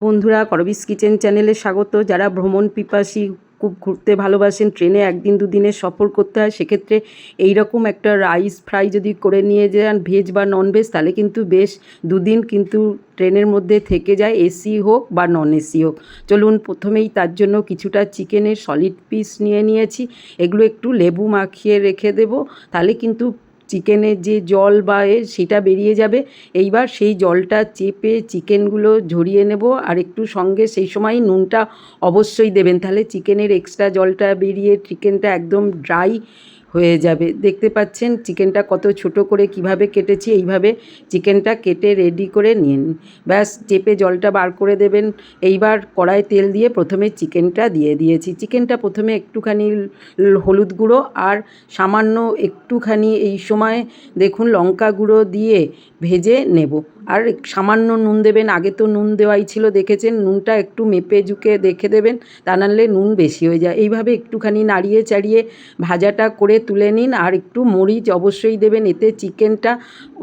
বন্ধুরা, করবিস কিচেন চ্যানেলে স্বাগত। যারা ভ্রমণ পিপাসী, খুব ঘুরতে ভালোবাসেন, ট্রেনে একদিন দুদিনের সফর করতে হয়, সেক্ষেত্রে এইরকম একটা রাইস ফ্রাই যদি করে নিয়ে যান, ভেজ বা ননভেজ, তাহলে কিন্তু বেশ দুদিন কিন্তু ট্রেনের মধ্যে থেকে যায়, এসি হোক বা নন এসি হোক। চলুন, প্রথমেই তার জন্য কিছুটা চিকেনের সলিড পিস নিয়ে নিয়েছি। এগুলো একটু লেবু মাখিয়ে রেখে দেবো, তাহলে কিন্তু চিকেনের যে জল বা সেটা বেরিয়ে যাবে। এইবার সেই জলটা চেপে চিকেনগুলো ঝরিয়ে নেব, আর একটু সঙ্গে সেই সময় নুনটা অবশ্যই দেবেন, তাহলে চিকেনের এক্সট্রা জলটা বেরিয়ে চিকেনটা একদম ড্রাই হয়ে যাবে। দেখতে পাচ্ছেন চিকেনটা কত ছোট করে কিভাবে কেটেছি। এইভাবে চিকেনটা কেটে রেডি করে নিন, ব্যাস চেপে জলটা বার করে দেবেন। এইবার কড়ায় তেল দিয়ে প্রথমে চিকেনটা দিয়ে দিয়েছি। চিকেনটা প্রথমে একটুখানি হলুদ গুঁড়ো আর সামান্য একটুখানি এই সময় দেখুন লঙ্কা গুঁড়ো দিয়ে ভেজে নেব, আর সামান্য নুন দেবেন। আগে তো নুন দেওয়াই ছিল, দেখেছেন। নুনটা একটু মেপে ঝুঁকে দেখে দেবেন, তা নাহলে নুন বেশি হয়ে যায়। এইভাবে একটুখানি নাড়িয়ে চাড়িয়ে ভাজাটা করে তুলে নিন, আর একটু মরিচ অবশ্যই দেবেন, এতে চিকেনটা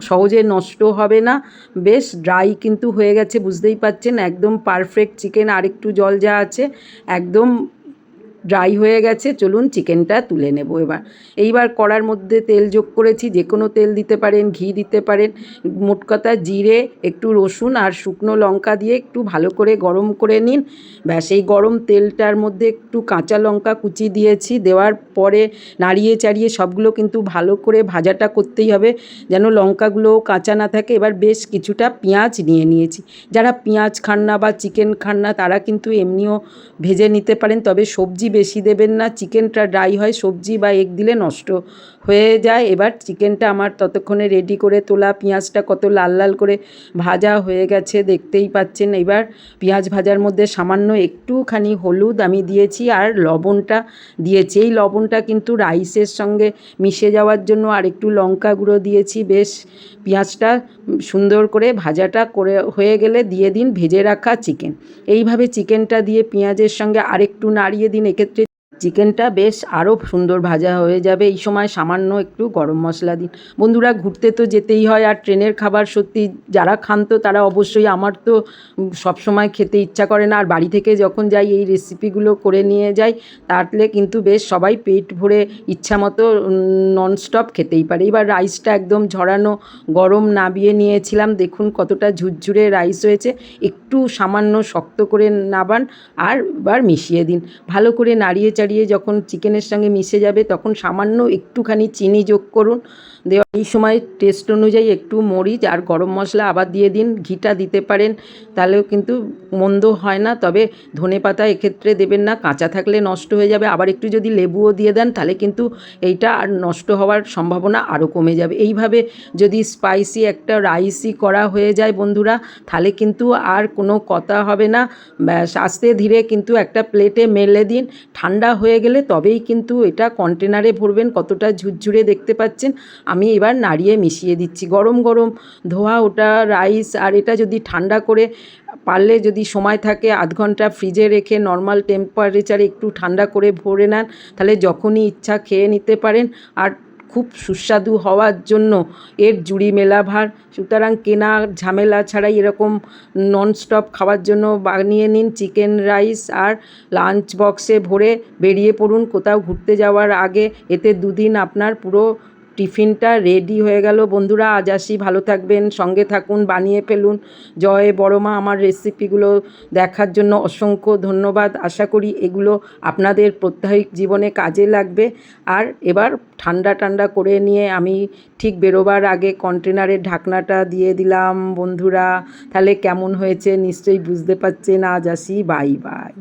সহজে নষ্ট হবে না। বেশ ড্রাই কিন্তু হয়ে গেছে, বুঝতেই পাচ্ছেন, একদম পারফেক্ট চিকেন। আর একটু জল যা আছে একদম ড্রাই হয়ে গেছে। চলুন চিকেনটা তুলে নেব। এইবার কড়ার মধ্যে তেল যোগ করেছি, যে কোনো তেল দিতে পারেন, ঘি দিতে পারেন। মোট কথা জিরে, একটু রসুন আর শুকনো লঙ্কা দিয়ে একটু ভালো করে গরম করে নিন। ব্যাস, এই গরম তেলটার মধ্যে একটু কাঁচা লঙ্কা কুচি দিয়েছি। দেওয়ার পরে নাড়িয়ে চাড়িয়ে সবগুলো কিন্তু ভালো করে ভাজাটা করতেই হবে, যেন লঙ্কাগুলো কাঁচা না থাকে। এবার বেশ কিছুটা পেঁয়াজ নিয়ে নিয়েছি। যারা পেঁয়াজ খান না বা চিকেন খান না, তারা কিন্তু এমনিও ভেজে নিতে পারেন, তবে সবজি বেশি দেবেন না, চিকেনটা ড্রাই হয়, সবজি বা এগ দিলে নষ্ট হয়ে যায়। এবার চিকেনটা আমার ততক্ষণে রেডি করে তোলা, পেঁয়াজটা কত লাল লাল করে ভাজা হয়ে গেছে দেখতেই পাচ্ছেন। এবার পেঁয়াজ ভাজার মধ্যে সামান্য একটুখানি হলুদ আমি দিয়েছি, আর লবণটা দিয়েছি। এই লবণটা কিন্তু রাইসের সঙ্গে মিশে যাওয়ার জন্য, আর একটু লঙ্কা গুঁড়ো দিয়েছি। বেশ পেঁয়াজটা সুন্দর করে ভাজাটা করে হয়ে গেলে দিয়ে দিন ভেজে রাখা চিকেন। এইভাবে চিকেনটা দিয়ে পেঁয়াজের সঙ্গে আরেকটু নাড়িয়ে দিন, এক্ষেত্রে চিকেনটা বেশ আরও সুন্দর ভাজা হয়ে যাবে। এই সময় সামান্য একটু গরম মশলা দিন। বন্ধুরা, ঘুরতে তো যেতেই হয়, আর ট্রেনের খাবার সত্যি যারা খান তো তারা অবশ্যই, আমার তো সবসময় খেতে ইচ্ছা করে না, আর বাড়ি থেকে যখন যাই এই রেসিপিগুলো করে নিয়ে যাই, তাহলে কিন্তু বেশ সবাই পেট ভরে ইচ্ছা মতো ননস্টপ খেতেই পারে। এবার রাইসটা একদম ঝরানো গরম নামিয়ে নিয়েছিলাম, দেখুন কতটা ঝুরঝুরে রাইস হয়েছে। একটু সামান্য শক্ত করে নাবান, আর এবার মিশিয়ে দিন। ভালো করে নাড়িয়ে চাড়িয়ে যখন চিকেনের সঙ্গে মিশে যাবে, তখন সামান্য একটুখানি চিনি যোগ করুন। এই সময় টেস্ট অনুযায়ী একটু মরিচ আর গরম মশলা আবার দিয়ে দিন। ঘিটা দিতে পারেন, তাহলেও কিন্তু মন্দ হয় না, তবে ধনেপাতা এক্ষেত্রে দেবেন না, কাঁচা থাকলে নষ্ট হয়ে যাবে। আবার একটু যদি লেবুও দিয়ে দেন, তাহলে কিন্তু এইটা আর নষ্ট হওয়ার সম্ভাবনা আরও কমে যাবে। এইভাবে যদি স্পাইসি একটা রাইসই করা হয়ে যায় বন্ধুরা, তাহলে কিন্তু আর কোনো কথা হবে না। ব্যাস, আস্তে ধীরে কিন্তু একটা প্লেটে মেলে দিন। ঠান্ডা হয়ে গেলে তবেই কিন্তু এটা কন্টেনারে ভরবেন। কতটা ঝুরঝুরে দেখতে পাচ্ছেন। আমি এবার নাড়িয়ে মিশিয়ে দিচ্ছি। গরম গরম ধোয়া ওটা রাইস, আর এটা যদি ঠান্ডা করে পারলে যদি সময় থাকে আধ ঘন্টা ফ্রিজে রেখে নর্মাল টেম্পারেচারে একটু ঠান্ডা করে ভরে নেন, তাহলে যখনই ইচ্ছা খেয়ে নিতে পারেন। আর খুব সুস্বাদু হওয়ার জন্য এর জুড়ি মেলা ভার। সুতরাং কেনা ঝামেলা ছাড়াই এরকম ননস্টপ খাওয়ার জন্য বানিয়ে নিন চিকেন রাইস, আর লাঞ্চ বক্সে ভরে বেরিয়ে পড়ুন কোথাও ঘুরতে যাওয়ার আগে। এতে দুদিন আপনার পুরো টিফিনটা রেডি হয়ে গেল। বন্ধুরা, আজ আসি, ভালো থাকবেন, সঙ্গে থাকুন, বানিয়ে ফেলুন। জয় বড় মা। আমার রেসিপিগুলো দেখার জন্য অসংখ্য ধন্যবাদ। আশা করি এগুলো আপনাদের প্রত্যেক জীবনে কাজে লাগবে। আর এবার ঠান্ডা ঠান্ডা করে নিয়ে আমি ঠিক বেরোবার আগে কন্টেনারের ঢাকনাটা দিয়ে দিলাম বন্ধুরা। তাহলে কেমন হয়েছে নিশ্চয়ই বুঝতে পারছেন। আজ আসি, বাই বাই।